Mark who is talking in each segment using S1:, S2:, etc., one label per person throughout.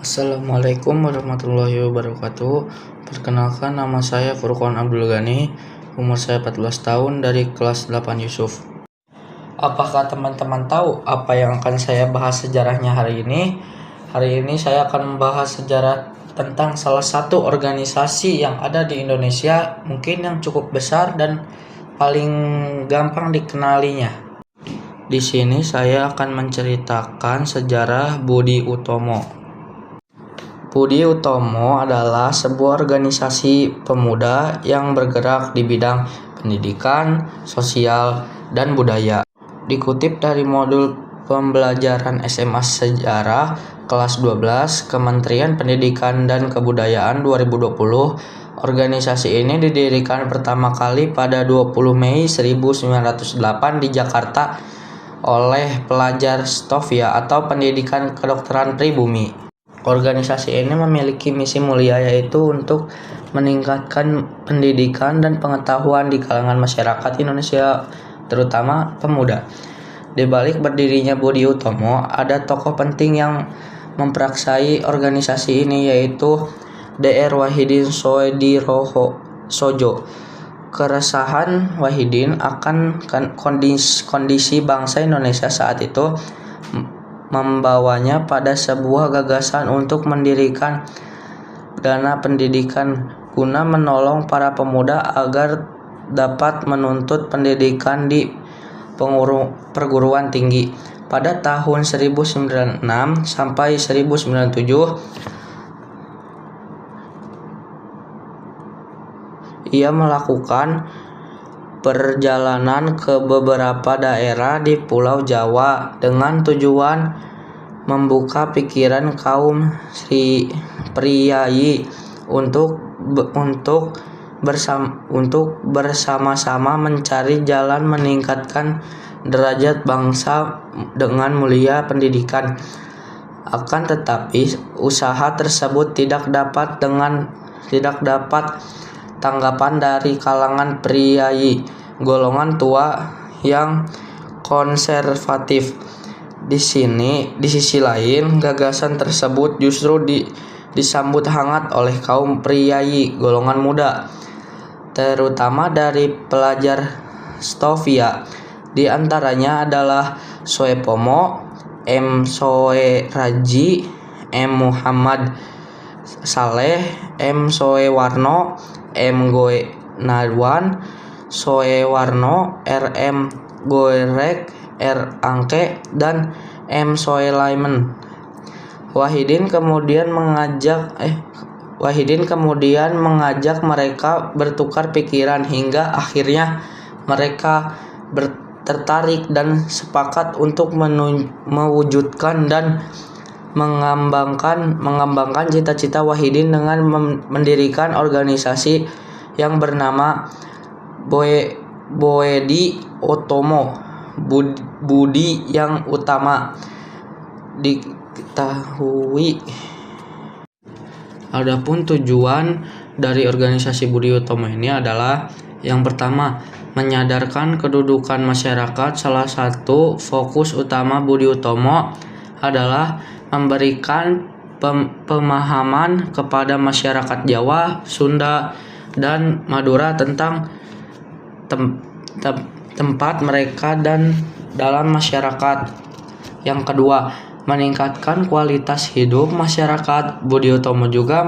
S1: Assalamualaikum warahmatullahi wabarakatuh. Perkenalkan, nama saya Furqan Abdul Ghani. Umur saya 14 tahun dari kelas 8 Yusuf. Apakah teman-teman tahu apa yang akan saya bahas sejarahnya hari ini? Hari ini saya akan membahas sejarah tentang salah satu organisasi yang ada di Indonesia, mungkin yang cukup besar dan paling gampang dikenalinya. Di sini saya akan menceritakan sejarah Budi Utomo. Budi Utomo adalah sebuah organisasi pemuda yang bergerak di bidang pendidikan, sosial, dan budaya. Dikutip dari modul pembelajaran SMA Sejarah kelas 12 Kementerian Pendidikan dan Kebudayaan 2020, organisasi ini didirikan pertama kali pada 20 Mei 1908 di Jakarta oleh pelajar Stovia atau pendidikan kedokteran pribumi. Organisasi ini memiliki misi mulia, yaitu untuk meningkatkan pendidikan dan pengetahuan di kalangan masyarakat Indonesia, terutama pemuda. Di balik berdirinya Budi Utomo, ada tokoh penting yang memperaksai organisasi ini, yaitu Dr. Wahidin Soedirohosojo. Keresahan Wahidin akan kondisi bangsa Indonesia saat itu membawanya pada sebuah gagasan untuk mendirikan dana pendidikan guna menolong para pemuda agar dapat menuntut pendidikan di perguruan tinggi. Pada tahun 1906 sampai 1907, ia melakukan perjalanan ke beberapa daerah di Pulau Jawa dengan tujuan membuka pikiran kaum priyayi untuk bersama-sama mencari jalan meningkatkan derajat bangsa dengan mulia pendidikan. Akan tetapi, usaha tersebut tidak dapat tanggapan dari kalangan priyayi golongan tua yang konservatif. Di sisi lain, gagasan tersebut justru disambut hangat oleh kaum priyayi golongan muda, terutama dari pelajar Stovia. Di antaranya adalah Soepomo, M. Soeraji, M. Muhammad Saleh, M. Soewarno, M. Goenarwan, Soewarno, R. M. Goerek, R. Angke, dan M. Soelaiman. Wahidin kemudian mengajak mereka bertukar pikiran hingga akhirnya mereka tertarik dan sepakat untuk mewujudkan dan mengembangkan cita-cita Wahidin dengan mendirikan organisasi yang bernama Budi Utomo, Budi yang utama diketahui. Adapun tujuan dari organisasi Budi Utomo ini adalah yang pertama, menyadarkan kedudukan masyarakat. Salah satu fokus utama Budi Utomo adalah memberikan pemahaman kepada masyarakat Jawa, Sunda, dan Madura tentang tempat mereka dan dalam masyarakat. Yang kedua, meningkatkan kualitas hidup masyarakat. Budi Utomo juga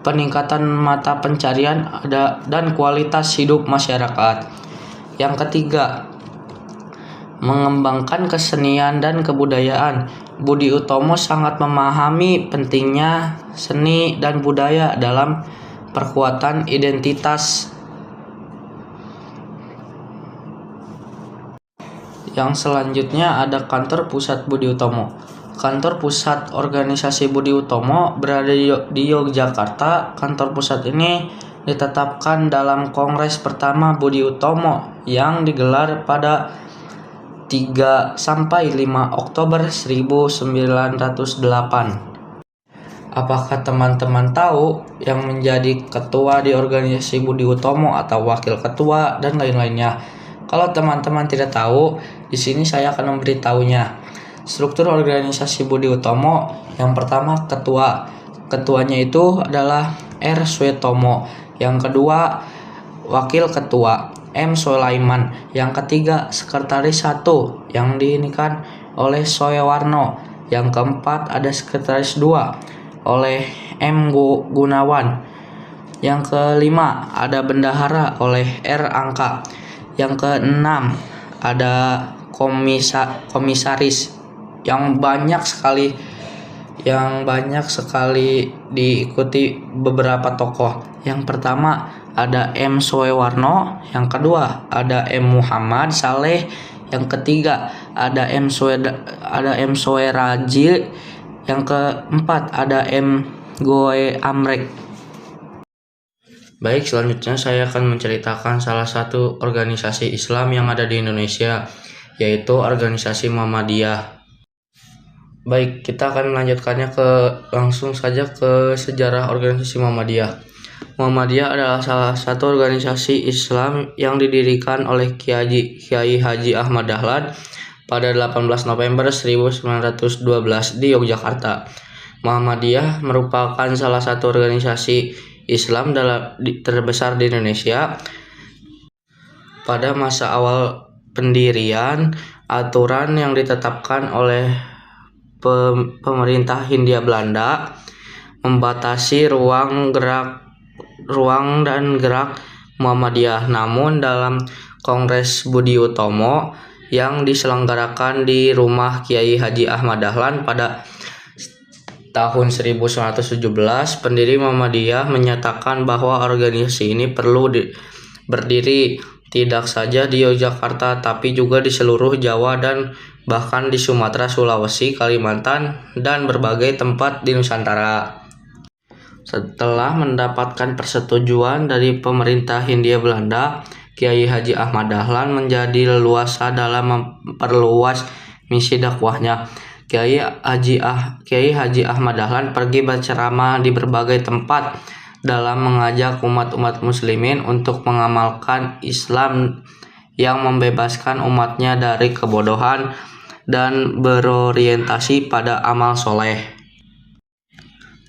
S1: peningkatan mata pencarian dan kualitas hidup masyarakat. Yang ketiga, mengembangkan kesenian dan kebudayaan. Budi Utomo sangat memahami pentingnya seni dan budaya dalam perkuatan identitas. Yang selanjutnya ada kantor pusat Budi Utomo. Kantor pusat organisasi Budi Utomo berada di Yogyakarta. Kantor pusat ini ditetapkan dalam Kongres pertama Budi Utomo yang digelar pada 3-5 Oktober 1908. Apakah teman-teman tahu yang menjadi ketua di organisasi Budi Utomo atau wakil ketua dan lain-lainnya? Kalau teman-teman tidak tahu, di sini saya akan memberitahunya. Struktur organisasi Budi Utomo, yang pertama ketua. Ketuanya itu adalah R. Suetomo. Yang kedua wakil ketua M. Sulaiman. Yang ketiga sekretaris 1 yang diinikan oleh Soewarno. Yang keempat ada sekretaris 2 oleh M. Gunawan. Yang kelima ada bendahara oleh R. Angka. Yang keenam ada komisaris yang banyak sekali diikuti beberapa tokoh. Yang pertama ada M. Soewarno, yang kedua ada M. Muhammad Saleh, yang ketiga ada M. Soeraji, yang keempat ada M. Goe Amrek. Baik, selanjutnya saya akan menceritakan salah satu organisasi Islam yang ada di Indonesia, yaitu organisasi Muhammadiyah. Baik, kita akan melanjutkannya langsung saja ke sejarah organisasi Muhammadiyah. Muhammadiyah adalah salah satu organisasi Islam yang didirikan oleh Kiai Haji Ahmad Dahlan pada 18 November 1912 di Yogyakarta. Muhammadiyah merupakan salah satu organisasi Islam terbesar di Indonesia. Pada masa awal pendirian, aturan yang ditetapkan oleh pemerintah Hindia Belanda membatasi ruang dan gerak Muhammadiyah. Namun dalam Kongres Budi Utomo yang diselenggarakan di rumah Kiai Haji Ahmad Dahlan pada tahun 1917, pendiri Muhammadiyah menyatakan bahwa organisasi ini perlu berdiri tidak saja di Yogyakarta tapi juga di seluruh Jawa dan bahkan di Sumatera, Sulawesi, Kalimantan, dan berbagai tempat di Nusantara. Setelah mendapatkan persetujuan dari pemerintah Hindia Belanda, Kiai Haji Ahmad Dahlan menjadi leluasa dalam memperluas misi dakwahnya. Kiai Haji Ahmad Dahlan pergi berceramah di berbagai tempat dalam mengajak umat muslimin untuk mengamalkan Islam yang membebaskan umatnya dari kebodohan dan berorientasi pada amal soleh.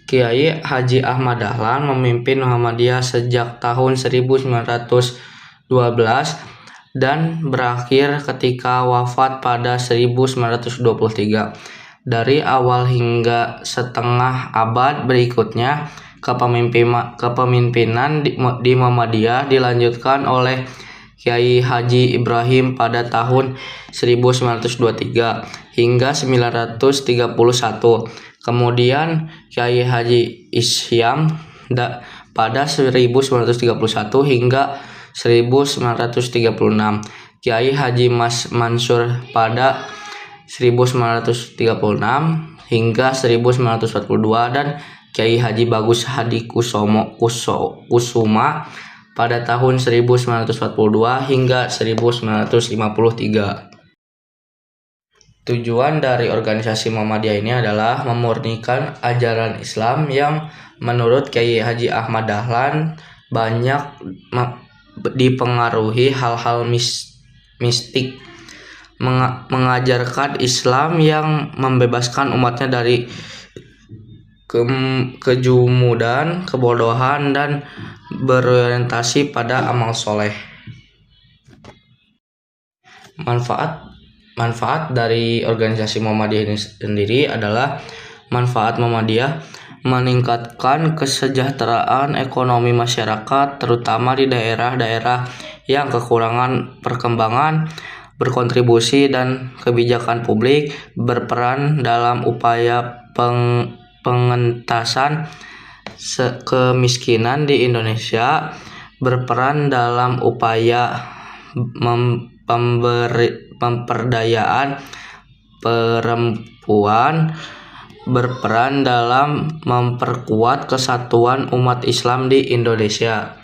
S1: Kiai Haji Ahmad Dahlan memimpin Muhammadiyah sejak tahun 1912 dan berakhir ketika wafat pada 1923. Dari awal hingga setengah abad berikutnya, kepemimpinan di Muhammadiyah dilanjutkan oleh Kiai Haji Ibrahim pada tahun 1923 hingga 1931. Kemudian Kiai Haji Isyam pada 1931 hingga 1936. Kiai Haji Mas Mansur pada 1936 hingga 1942 dan Kiai Haji Bagus Hadi Kusuma pada tahun 1942 hingga 1953. Tujuan dari organisasi Muhammadiyah ini adalah memurnikan ajaran Islam yang menurut Kiai Haji Ahmad Dahlan banyak dipengaruhi hal-hal mistik, mengajarkan Islam yang membebaskan umatnya dari kejumudan, kebodohan, dan berorientasi pada amal soleh. Manfaat dari organisasi Muhammadiyah ini sendiri adalah manfaat Muhammadiyah meningkatkan kesejahteraan ekonomi masyarakat, terutama di daerah-daerah yang kekurangan perkembangan, berkontribusi dan kebijakan publik, berperan dalam upaya pengentasan kemiskinan di Indonesia, berperan dalam upaya pemberdayaan perempuan, berperan dalam memperkuat kesatuan umat Islam di Indonesia.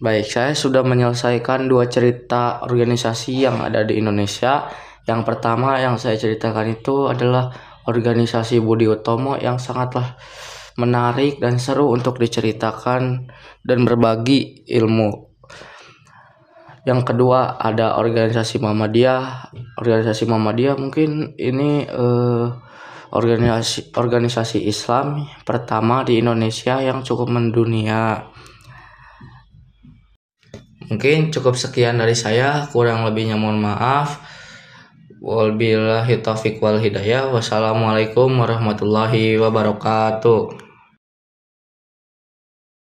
S1: Baik, saya sudah menyelesaikan 2 cerita organisasi yang ada di Indonesia. Yang pertama yang saya ceritakan itu adalah organisasi Budi Utomo yang sangatlah menarik dan seru untuk diceritakan dan berbagi ilmu. Yang kedua ada organisasi Muhammadiyah. Organisasi Muhammadiyah mungkin ini organisasi Islam pertama di Indonesia yang cukup mendunia. Mungkin cukup sekian dari saya, kurang lebihnya mohon maaf. Wabillahi taufiq wal hidayah. Wassalamualaikum warahmatullahi wabarakatuh.